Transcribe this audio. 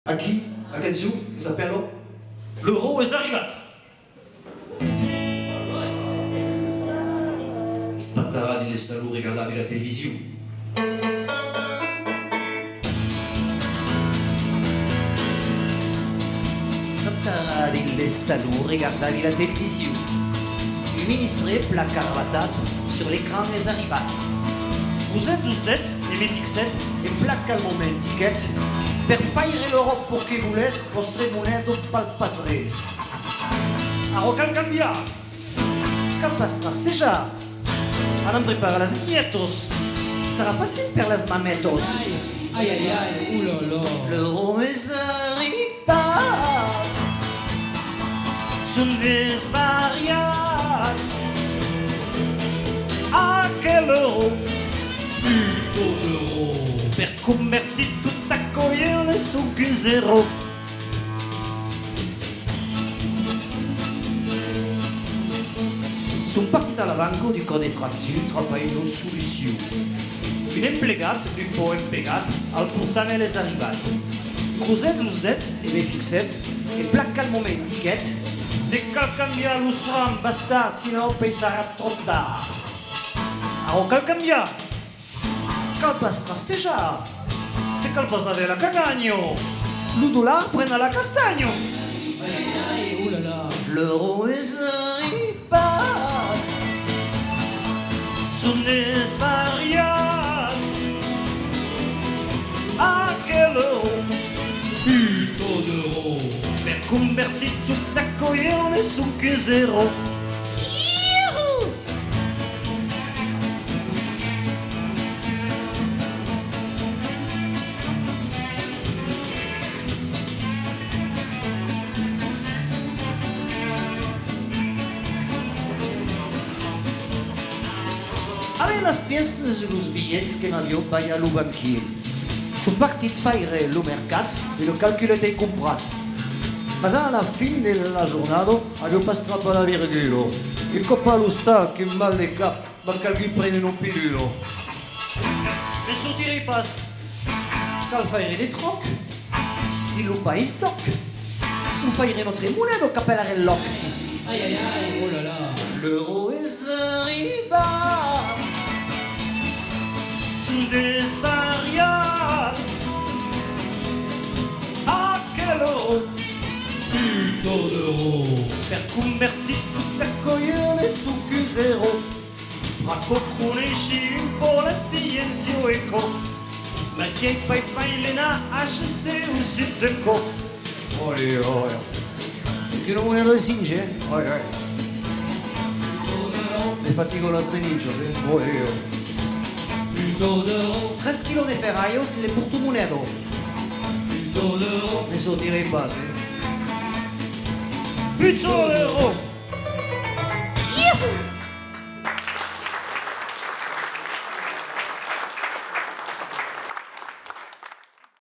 A chi? A Kenzio? Isabello? L'euro è arrivato. Spattarà nelle salù regardavi la televisione. Spattarà nelle salù regardavi la télévision. Le ministre placard la table sur l'écran les arrivati. Vous êtes tous dettes et mes fixettes. E placa al momentichet per faire l'Europe pour che volesse vostre monede pal passerese. A rocal cambia. Capaz rastejar. Adam prepara las nietos. Sarà facile per las mametos. Aïe aïe aïe, oulala. L'euro est arrivé. Sunt desvariati. A quel euro? Puto d'euro. Per convertir tutta coglione su che zero. Son partit alla banco du corps des tractus travaillano solution. Un implegat, un po' impiegat, al portare les arrivati. Cruzet los dets E me fixet e placa al momentichet de cal canviar los fram bastard. sino poi sarà troppo tard. A rocal cambia. Capaz rastejar. De cal pasare la cagagno. L'udola Prena la castagno. Aïe aïe aïe, oulala. l'euro est arrivé. Sunt desvariati. A quel euro? Puto d'euro. Per convertir tutta coglione su che zero. Avec las pièces e los billets que n'avions pas al banquier. Son partit faire lo mercat e lo calculete comprat. Ma alla fin della giornata avevo pas strappato la virgola. Il coppa allo sta che mal de cap, ma calcul prende un pilulo. Ne sortirei pas. Cal faire des trocs, il lo pas in stock. Ou faire notre monnaie au capellare il loc. Aïe aïe aïe, oulala. L'euro est arrivé. Sunt desvariati. A quel euro? Puto d'euro. Per convertir tutta Coglione su che zero. a conosci un po' la silenzio eco. Ma se hai poi fai lena HC o sud de co. Olha, olha. Che non vuole singe? Olha, olha. Mi fatigo las meninges, Olha. Puto d'euro, 13 kilos de ferraios, le portomonero. puto d'euro. Ne sortirei pas, Puto d'euro.